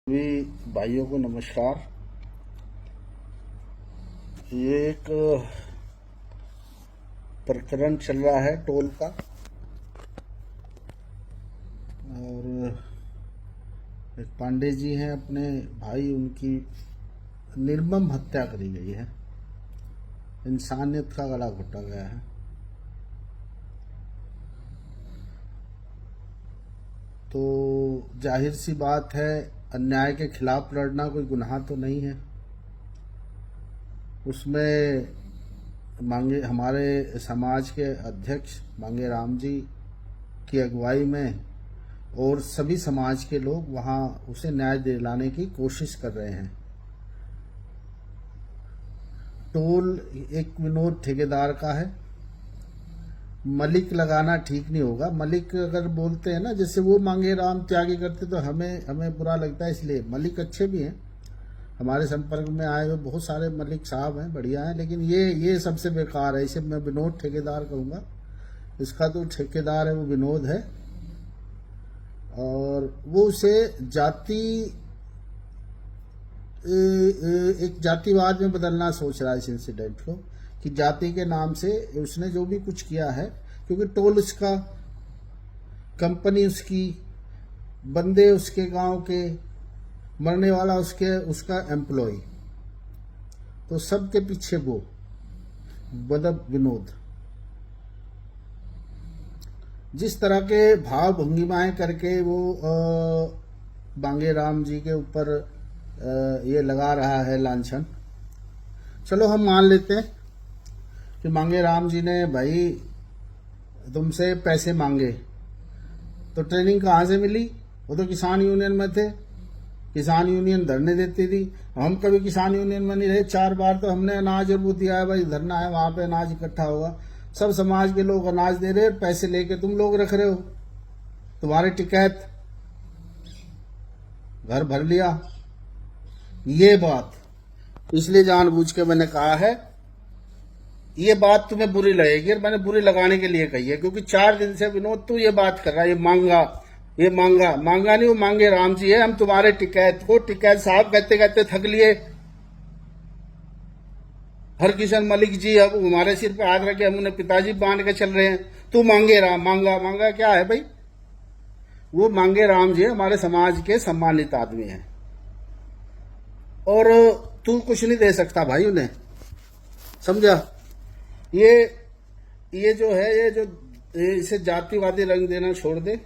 सभी भाइयों को नमस्कार। ये एक प्रकरण चल रहा है टोल का, और एक पांडे जी हैं, अपने भाई, उनकी निर्मम हत्या करी गई है। इंसानियत का गला घोटा गया है। तो जाहिर सी बात है, अन्याय के खिलाफ लड़ना कोई गुनाह तो नहीं है। उसमें हमारे समाज के अध्यक्ष मांगे राम जी की अगुवाई में और सभी समाज के लोग वहां उसे न्याय दिलाने की कोशिश कर रहे हैं। टोल एक विनोद ठेकेदार का है। मलिक लगाना ठीक नहीं होगा। मलिक अगर बोलते हैं ना, जैसे वो मांगे राम त्यागी करते, तो हमें बुरा लगता है। इसलिए मलिक अच्छे भी हैं, हमारे संपर्क में आए हुए बहुत सारे मलिक साहब हैं, बढ़िया हैं, लेकिन ये सबसे बेकार है। इसे मैं विनोद ठेकेदार कहूँगा। इसका तो ठेकेदार है वो विनोद है, और वो उसे एक जातिवाद में बदलना सोच रहा है इस इंसिडेंट को, कि जाति के नाम से उसने जो भी कुछ किया है, क्योंकि टोल उसका, कंपनी उसकी, बंदे उसके गांव के, मरने वाला उसका एम्प्लॉय, तो सबके पीछे वो बदब विनोद। जिस तरह के भाव भंगिमाएं करके वो मांगे राम जी के ऊपर ये लगा रहा है लांछन। चलो हम मान लेते हैं कि मांगे राम जी ने भाई तुमसे पैसे मांगे, तो ट्रेनिंग कहाँ से मिली? वो तो किसान यूनियन में थे, किसान यूनियन धरने देती थी। हम कभी किसान यूनियन में नहीं रहे। 4 बार तो हमने अनाज और वो दिया है, भाई धरना है, वहां पे अनाज इकट्ठा होगा, सब समाज के लोग अनाज दे रहे, पैसे लेके तुम लोग रख रहे हो, तुम्हारे टिकैत, घर भर लिया। ये बात इसलिए जानबूझ के मैंने कहा है, ये बात तुम्हें बुरी लगेगी, और मैंने बुरी लगाने के लिए कही है, क्योंकि 4 दिन से विनोद तू ये बात कर रहा है, ये मांगा नहीं, वो मांगे राम जी है। हम तुम्हारे टिकैत को, टिकैत साहब कहते कहते थक लिए। हरकिशन मलिक जी अब हमारे सिर पे हाथ रखे, हम उन्हें पिताजी बांध के चल रहे हैं। तू मांगे राम, मांगा क्या है भाई? वो मांगे राम जी हमारे समाज के सम्मानित आदमी हैं, और तू कुछ नहीं दे सकता भाई उन्हें, समझा? ये जो है, इसे जातिवादी रंग देना छोड़ दे।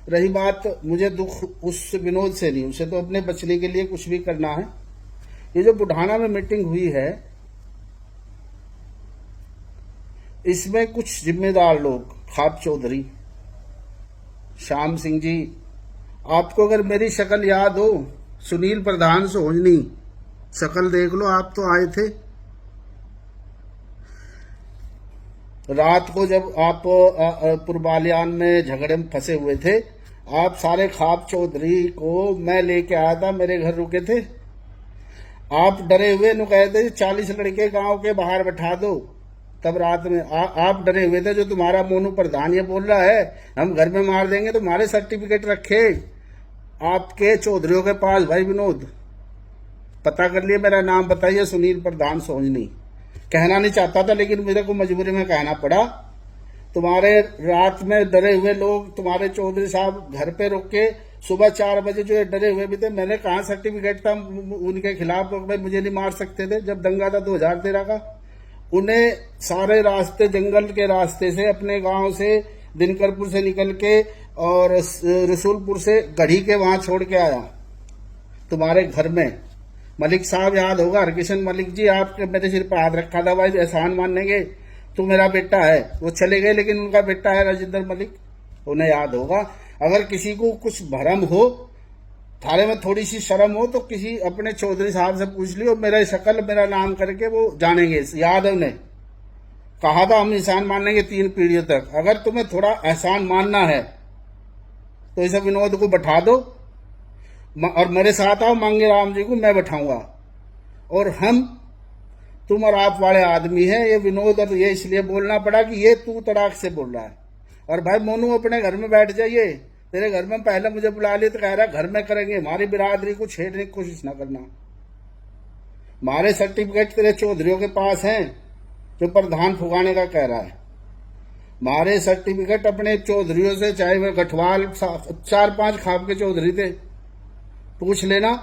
रही बात, मुझे दुख उस विनोद से नहीं, उसे तो अपने बचने के लिए कुछ भी करना है। ये जो बुढ़ाना में मीटिंग हुई है, इसमें कुछ जिम्मेदार लोग, खाप चौधरी, श्याम सिंह जी, आपको अगर मेरी शक्ल याद हो, सुनील प्रधान सोहनी, शक्ल देख लो, आप तो आए थे रात को जब आप पुरबालियान में झगड़े में फंसे हुए थे। आप सारे खाप चौधरी को मैं लेके आया था, मेरे घर रुके थे। आप डरे हुए नु कहते 40 लड़के गांव के बाहर बैठा दो। तब रात में आप डरे हुए थे, जो तुम्हारा मोनू प्रधान ये बोल रहा है हम घर में मार देंगे, तुम्हारे सर्टिफिकेट रखे आपके चौधरियों के पास। भाई विनोद, पता कर लिए, मेरा नाम बताइए, सुनील प्रधान सोहनी। कहना नहीं चाहता था, लेकिन मेरे को मजबूरी में कहना पड़ा। तुम्हारे रात में डरे हुए लोग, तुम्हारे चौधरी साहब घर पे रुक के सुबह 4 बजे जो डरे हुए भी थे, मैंने कहा सर्टिफिकेट था उनके खिलाफ, भाई मुझे नहीं मार सकते थे। जब दंगा था 2013 का, उन्हें सारे रास्ते, जंगल के रास्ते से, अपने गांव से, दिनकरपुर से निकल के और रसूलपुर से गढ़ी के वहां छोड़ के आया तुम्हारे घर में। मलिक साहब याद होगा, हरकिशन मलिक जी, आपके मेरे सिर पर हाथ रखा था, भाई एहसान मानेंगे, तू मेरा बेटा है। वो चले गए, लेकिन उनका बेटा है राजेंद्र मलिक, उन्हें याद होगा। अगर किसी को कुछ भरम हो, थारे में थोड़ी सी शर्म हो, तो किसी अपने चौधरी साहब से पूछ लियो, मेरा शक्ल, मेरा नाम करके वो जानेंगे। याद है उन्हें, कहा था हम एहसान मानेंगे 3 पीढ़ियों तक। अगर तुम्हें थोड़ा एहसान मानना है तो इस विनोद को बैठा दो, और मेरे साथ आओ, मांगे राम जी को मैं बैठाऊंगा, और हम, तुम और आप वाले आदमी हैं। ये विनोद, और ये इसलिए बोलना पड़ा कि ये तू तड़ाक से बोल रहा है। और भाई मोनू अपने घर में बैठ जाइए, तेरे घर में पहले मुझे बुला लिया तो कह रहा घर में करेंगे, हमारी बिरादरी को छेड़ने की कोशिश ना करना। हमारे सर्टिफिकेट तेरे चौधरियों के पास हैं जो प्रधान फुगाने का कह रहा है। हमारे सर्टिफिकेट अपने चौधरियों से, चाहे वह गठवाल 4-5 खाप के चौधरी थे, पूछ लेना।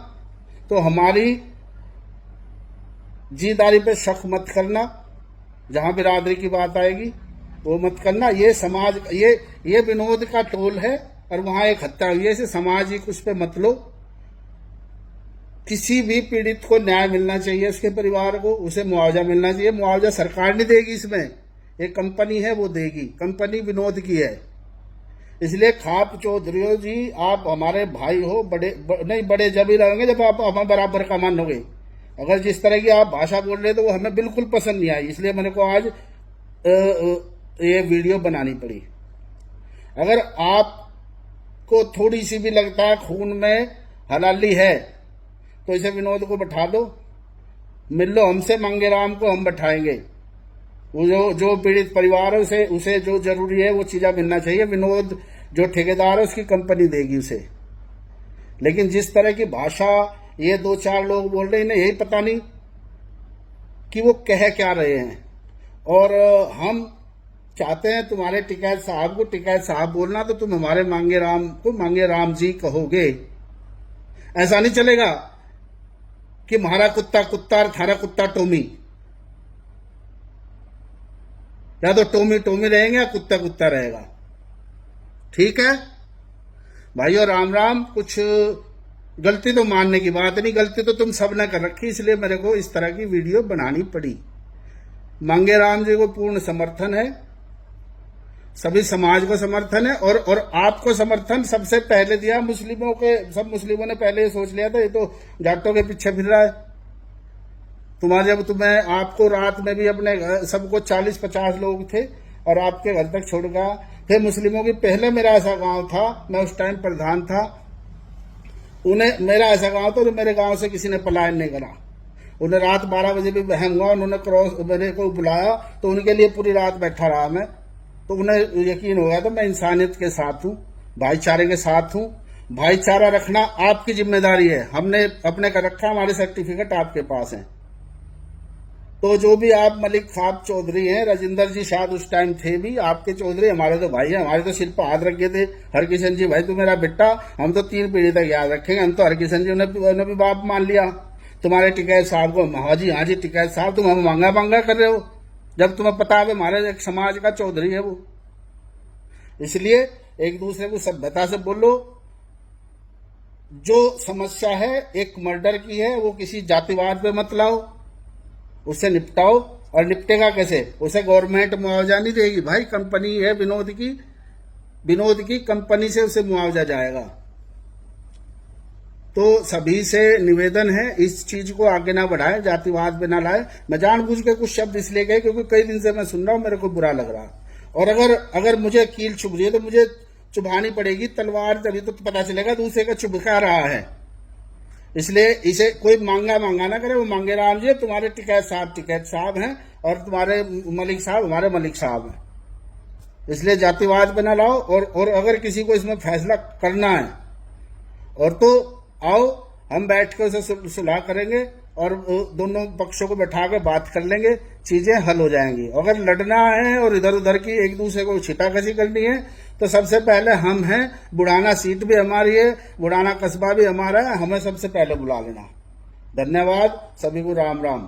तो हमारी जीदारी पे शक मत करना, जहां बिरादरी की बात आएगी वो मत करना। ये समाज, ये विनोद का टोल है और वहां एक हत्या हुई है, इसे सामाजिक उस पे मत लो। किसी भी पीड़ित को न्याय मिलना चाहिए, उसके परिवार को उसे मुआवजा मिलना चाहिए। मुआवजा सरकार नहीं देगी, इसमें एक कंपनी है वो देगी, कंपनी विनोद की है। इसलिए खाप चौधरियों जी, आप हमारे भाई हो, नहीं बड़े जब ही रहेंगे जब आप हमें बराबर का मानोगे। अगर जिस तरह की आप भाषा बोल रहे तो वो हमें बिल्कुल पसंद नहीं आई, इसलिए मेरे को आज ये वीडियो बनानी पड़ी। अगर आपको थोड़ी सी भी लगता है खून में हलाली है तो इसे विनोद को बैठा दो, मिल लो हमसे, मांगेराम को हम बैठाएंगे। वो जो पीड़ित परिवार है उसे जो जरूरी है वो चीज़ें मिलना चाहिए। विनोद जो ठेकेदार है उसकी कंपनी देगी उसे। लेकिन जिस तरह की भाषा ये 2-4 लोग बोल रहे हैं, इन्हें यही पता नहीं कि वो कह क्या रहे हैं। और हम चाहते हैं तुम्हारे टिकैत साहब को टिकैत साहब बोलना, तो तुम हमारे मांगेराम को मांगेराम जी कहोगे। ऐसा नहीं चलेगा कि हमारा कुत्ता कुत्ता और थारा कुत्ता टोमी, या तो टोमी टोमी रहेंगे या कुत्ता कुत्ता रहेगा। ठीक है भाइयों, राम राम। कुछ गलती तो मानने की बात नहीं, गलती तो तुम सब ने कर रखी, इसलिए मेरे को इस तरह की वीडियो बनानी पड़ी। मांगेराम जी को पूर्ण समर्थन है, सभी समाज को समर्थन है, और आपको समर्थन सबसे पहले दिया मुस्लिमों के। सब मुस्लिमों ने पहले ये सोच लिया था ये तो जाटों के पीछे फिर रहा है। तुम्हें आपको रात में भी अपने सबको 40-50 लोग थे और आपके घर तक छोड़ गया। फिर मुस्लिमों की, पहले मेरा ऐसा गांव था, मैं उस टाइम प्रधान था, मेरा ऐसा गांव था, तो मेरे गांव से किसी ने पलायन नहीं करा। उन्हें रात 12 बजे भी वहम हुआ, उन्होंने मेरे को बुलाया तो उनके लिए पूरी रात बैठा रहा मैं। तो उन्हें यकीन हो गया था मैं इंसानियत के साथ हूँ, भाईचारे के साथ हूँ। भाईचारा रखना आपकी जिम्मेदारी है, हमने अपने का रखा, हमारे सर्टिफिकेट आपके पास हैं। तो जो भी आप मलिक साहब चौधरी हैं, राजेंद्र जी शायद उस टाइम थे भी आपके चौधरी, हमारे तो भाई हैं, हमारे तो सिर पर हाथ रखे थे। हरकिशन जी भाई तू मेरा बेटा, हम तो 3 पीढ़ी तक याद रखेंगे। हम तो हरकिशन जी उन्हें भी बाप मान लिया। तुम्हारे टिकैत साहब को, हाँ जी टिकैत साहब, तुम हम मांगा मांगा कर रहे हो, जब तुम्हें पता है हमारे एक समाज का चौधरी है वो। इसलिए एक दूसरे को सभ्यता से बोलो। जो समस्या है एक मर्डर की है, वो किसी जातिवाद पे मत लाओ, उससे निपटाओ। और निपटेगा कैसे? उसे गवर्नमेंट मुआवजा नहीं देगी भाई, कंपनी है विनोद की कंपनी से उसे मुआवजा जाएगा। तो सभी से निवेदन है इस चीज को आगे ना बढ़ाए, जातिवाद पे ना लाए। मैं जानबूझ के कुछ शब्द इसलिए गए क्योंकि कई दिन से मैं सुन रहा हूं, मेरे को बुरा लग रहा। और अगर मुझे कील चुभ रही है तो मुझे चुभानी पड़ेगी तलवार, तभी तो पता चलेगा दूसरे का चुभका रहा है। इसलिए इसे कोई मांगा ना करे। वो मांगेराम जी तुम्हारे टिकैत साहब हैं और तुम्हारे मलिक साहब हमारे मलिक साहब हैं। इसलिए जातिवाद पे ना लाओ। और अगर किसी को इसमें फैसला करना है और तो आओ, हम बैठ कर उसे सुलह करेंगे और दोनों पक्षों को बैठा के बात कर लेंगे, चीजें हल हो जाएंगी। अगर लड़ना है और इधर उधर की एक दूसरे को छिटाकशी करनी है तो सबसे पहले हम हैं, बुढ़ाना सीट भी हमारी है, बुढ़ाना कस्बा भी हमारा है, हमें सबसे पहले बुला लेना। धन्यवाद, सभी को राम राम।